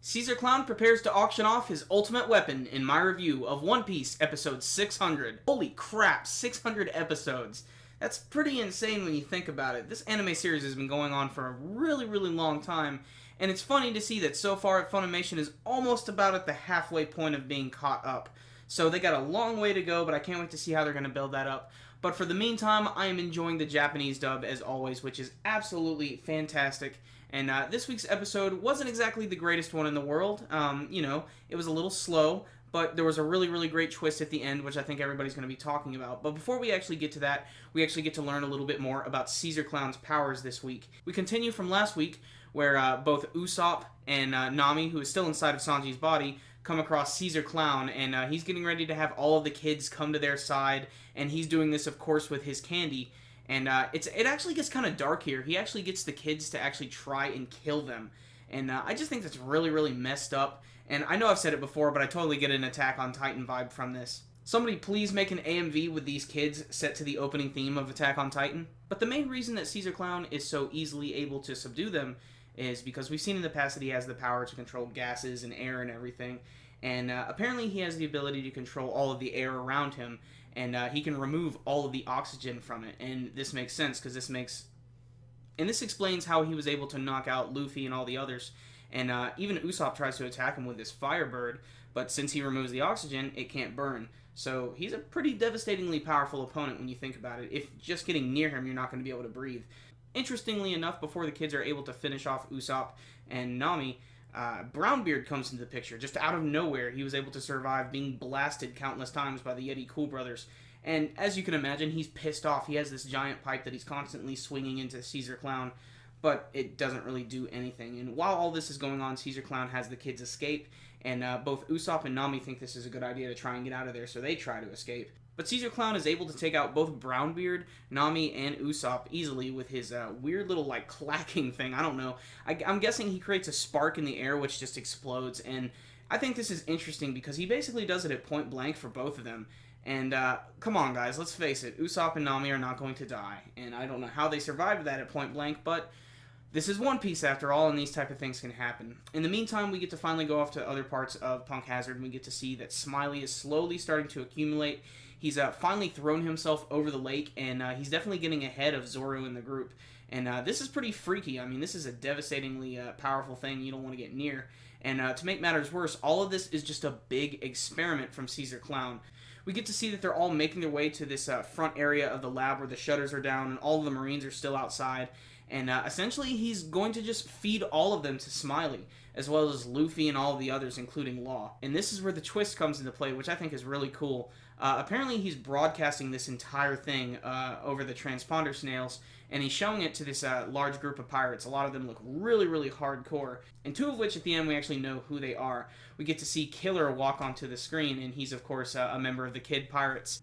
Caesar Clown prepares to auction off his ultimate weapon in my review of One Piece episode 600. Holy crap, 600 episodes. That's pretty insane when you think about it. This anime series has been going on for a really long time, and it's funny to see that so far Funimation is almost about at the halfway point of being caught up. So they got a long way to go, but I can't wait to see how they're going to build that up. But for the meantime, I am enjoying the Japanese dub as always, which is absolutely fantastic. And this week's episode wasn't exactly the greatest one in the world. It was a little slow, but there was a really great twist at the end, which I think everybody's going to be talking about. But before we actually get to that, we actually get to learn a little bit more about Caesar Clown's powers this week. We continue from last week, where both Usopp and Nami, who is still inside of Sanji's body, come across Caesar Clown, and he's getting ready to have all of the kids come to their side, and he's doing this, of course, with his candy. And it actually gets kind of dark here. He actually gets the kids to actually try and kill them. And I just think that's really messed up. And I know I've said it before, but I totally get an Attack on Titan vibe from this. Somebody please make an AMV with these kids set to the opening theme of Attack on Titan. But the main reason that Caesar Clown is so easily able to subdue them is because we've seen in the past that he has the power to control gases and air and everything. And apparently he has the ability to control all of the air around him. And he can remove all of the oxygen from it. And this makes sense, because this explains how he was able to knock out Luffy and all the others. And even Usopp tries to attack him with this Firebird, but since he removes the oxygen, it can't burn. So he's a pretty devastatingly powerful opponent when you think about it. If just getting near him, you're not going to be able to breathe. Interestingly enough, before the kids are able to finish off Usopp and Nami, Brownbeard comes into the picture. Just out of nowhere, he was able to survive being blasted countless times by the Yeti Cool Brothers. And as you can imagine, he's pissed off. He has this giant pipe that he's constantly swinging into Caesar Clown, but it doesn't really do anything. And while all this is going on, Caesar Clown has the kids escape, and both Usopp and Nami think this is a good idea to try and get out of there, so they try to escape. But Caesar Clown is able to take out both Brownbeard, Nami, and Usopp easily with his weird little, clacking thing. I don't know. I'm guessing he creates a spark in the air which just explodes, and I think this is interesting because he basically does it at point blank for both of them. And, come on, guys, let's face it. Usopp and Nami are not going to die, and I don't know how they survived that at point blank, but this is One Piece after all, and these type of things can happen. In the meantime, we get to finally go off to other parts of Punk Hazard, and we get to see that Smiley is slowly starting to accumulate. He's finally thrown himself over the lake, and he's definitely getting ahead of Zoro in the group. And this is pretty freaky. I mean, this is a devastatingly powerful thing you don't want to get near. And to make matters worse, all of this is just a big experiment from Caesar Clown. We get to see that they're all making their way to this front area of the lab where the shutters are down and all of the Marines are still outside. And essentially, he's going to just feed all of them to Smiley, as well as Luffy and all of the others, including Law. And this is where the twist comes into play, which I think is really cool. Apparently, he's broadcasting this entire thing over the transponder snails, and he's showing it to this large group of pirates. A lot of them look really hardcore, and two of which at the end we actually know who they are. We get to see Killer walk onto the screen, and he's, of course, a member of the Kid Pirates.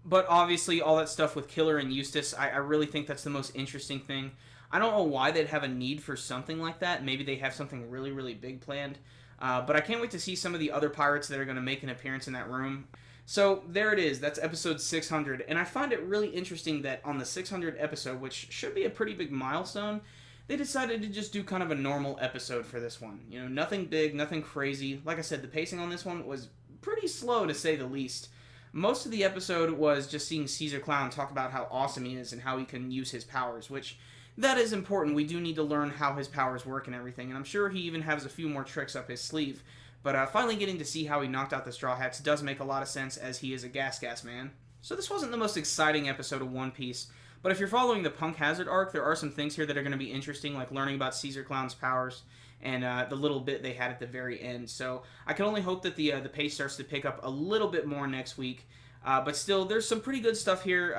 But obviously, all that stuff with Killer and Eustace, I really think that's the most interesting thing. I don't know why they'd have a need for something like that. Maybe they have something really big planned. But I can't wait to see some of the other pirates that are going to make an appearance in that room. So there it is. That's episode 600. And I find it really interesting that on the 600th episode, which should be a pretty big milestone, they decided to just do kind of a normal episode for this one. You know, nothing big, nothing crazy. Like I said, the pacing on this one was pretty slow to say the least. Most of the episode was just seeing Caesar Clown talk about how awesome he is and how he can use his powers, which that is important. We do need to learn how his powers work and everything, and I'm sure he even has a few more tricks up his sleeve. But finally getting to see how he knocked out the Straw Hats does make a lot of sense, as he is a gas man. So this wasn't the most exciting episode of One Piece, but if you're following the Punk Hazard arc, there are some things here that are going to be interesting, like learning about Caesar Clown's powers and the little bit they had at the very end. So I can only hope that the pace starts to pick up a little bit more next week. But still, there's some pretty good stuff here,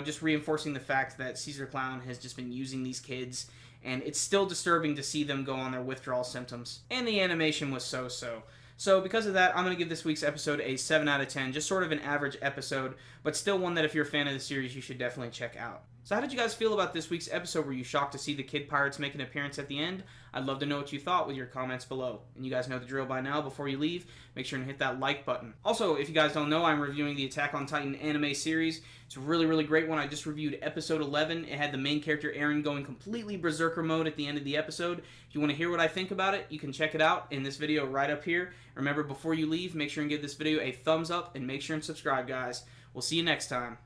just reinforcing the fact that Caesar Clown has just been using these kids, and it's still disturbing to see them go on their withdrawal symptoms. And the animation was so-so. So because of that, I'm going to give this week's episode a 7 out of 10, just sort of an average episode, but still one that if you're a fan of the series, you should definitely check out. So how did you guys feel about this week's episode? Were you shocked to see the Kid Pirates make an appearance at the end? I'd love to know what you thought with your comments below. And you guys know the drill by now. Before you leave, make sure to hit that like button. Also, if you guys don't know, I'm reviewing the Attack on Titan anime series. It's a really, really great one. I just reviewed episode 11. It had the main character Eren going completely berserker mode at the end of the episode. If you want to hear what I think about it, you can check it out in this video right up here. Remember, before you leave, make sure and give this video a thumbs up and make sure and subscribe, guys. We'll see you next time.